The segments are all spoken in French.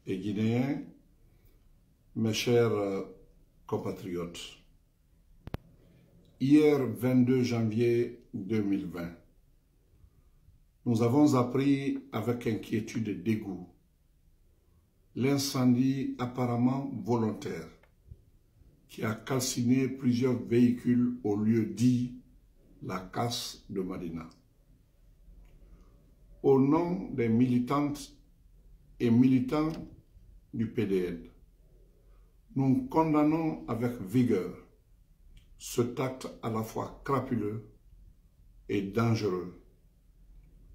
Et Guinéens, mes chers compatriotes, hier 22 janvier 2020, nous avons appris avec inquiétude et dégoût l'incendie apparemment volontaire qui a calciné plusieurs véhicules au lieu dit la casse de Madina. Au nom des militantes et militants du PDN, nous condamnons avec vigueur cet acte à la fois crapuleux et dangereux,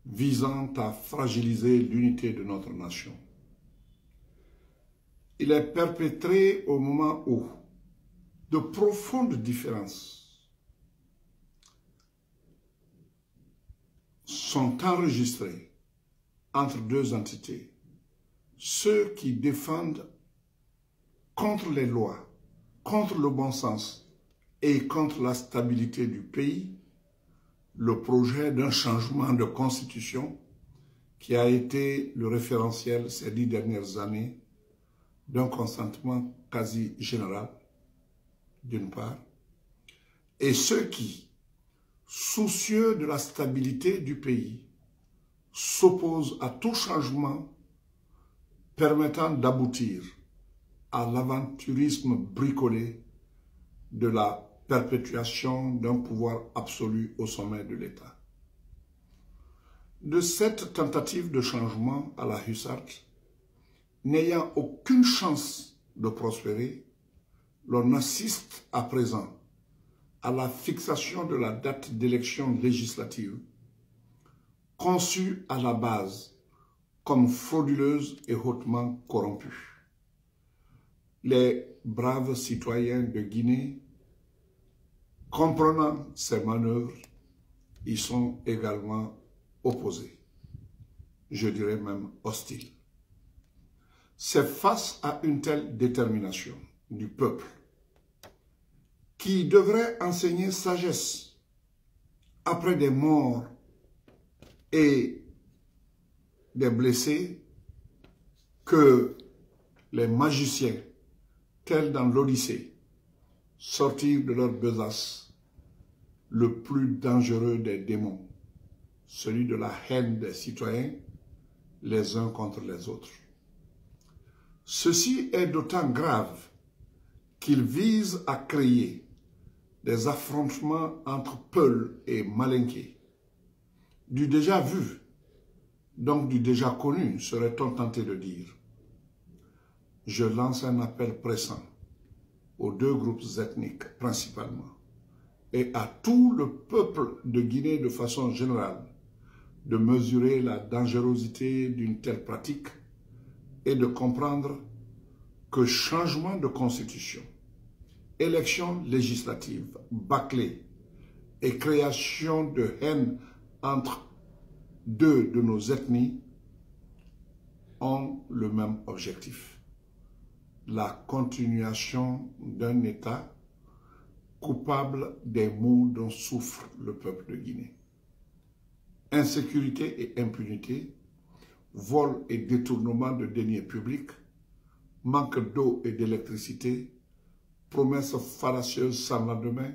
visant à fragiliser l'unité de notre nation. Il est perpétré au moment où de profondes différences sont enregistrées entre deux entités. Ceux qui défendent contre les lois, contre le bon sens et contre la stabilité du pays, le projet d'un changement de constitution qui a été le référentiel ces 10 dernières années d'un consentement quasi général, d'une part, et ceux qui, soucieux de la stabilité du pays, s'opposent à tout changement permettant d'aboutir à l'aventurisme bricolé de la perpétuation d'un pouvoir absolu au sommet de l'État. De cette tentative de changement à la hussarde, n'ayant aucune chance de prospérer, l'on assiste à présent à la fixation de la date d'élection législative, conçue à la base comme frauduleuse et hautement corrompue. Les braves citoyens de Guinée, comprenant ces manœuvres, y sont également opposés, je dirais même hostiles. C'est face à une telle détermination du peuple qui devrait enseigner sagesse après des morts et des blessés que les magiciens, tels dans l'Odyssée, sortirent de leur besace le plus dangereux des démons, celui de la haine des citoyens les uns contre les autres. Ceci est d'autant grave qu'il vise à créer des affrontements entre Peuls et Malinké, du déjà vu, donc du déjà connu, serait-on tenté de dire. Je lance un appel pressant aux deux groupes ethniques principalement et à tout le peuple de Guinée de façon générale de mesurer la dangerosité d'une telle pratique et de comprendre que changement de constitution, élection législative bâclée et création de haine entre deux de nos ethnies ont le même objectif: la continuation d'un État coupable des maux dont souffre le peuple de Guinée. Insécurité et impunité, vol et détournement de deniers publics, manque d'eau et d'électricité, promesses fallacieuses sans lendemain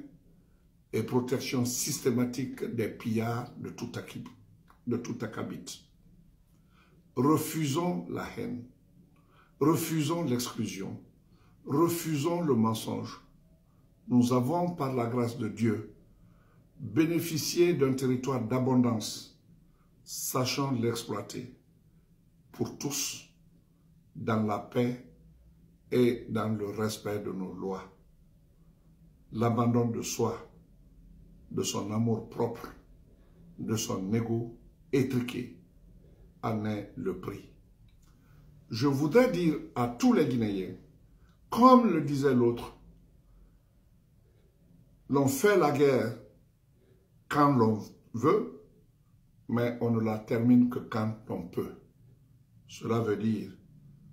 et protection systématique des pillards de tout acabit. Refusons la haine, refusons l'exclusion, refusons le mensonge. Nous avons, par la grâce de Dieu, bénéficié d'un territoire d'abondance, sachant l'exploiter pour tous, dans la paix et dans le respect de nos lois. L'abandon de soi, de son amour propre, de son ego étriqué, en est le prix. Je voudrais dire à tous les Guinéens, comme le disait l'autre, l'on fait la guerre quand l'on veut, mais on ne la termine que quand on peut. Cela veut dire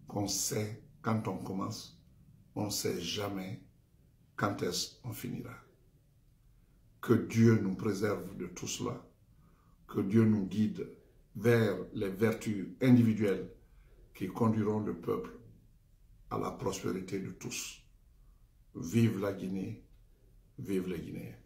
qu'on sait quand on commence, on ne sait jamais quand est-ce qu'on finira. Que Dieu nous préserve de tout cela, que Dieu nous guide vers les vertus individuelles qui conduiront le peuple à la prospérité de tous. Vive la Guinée, vive les Guinéens.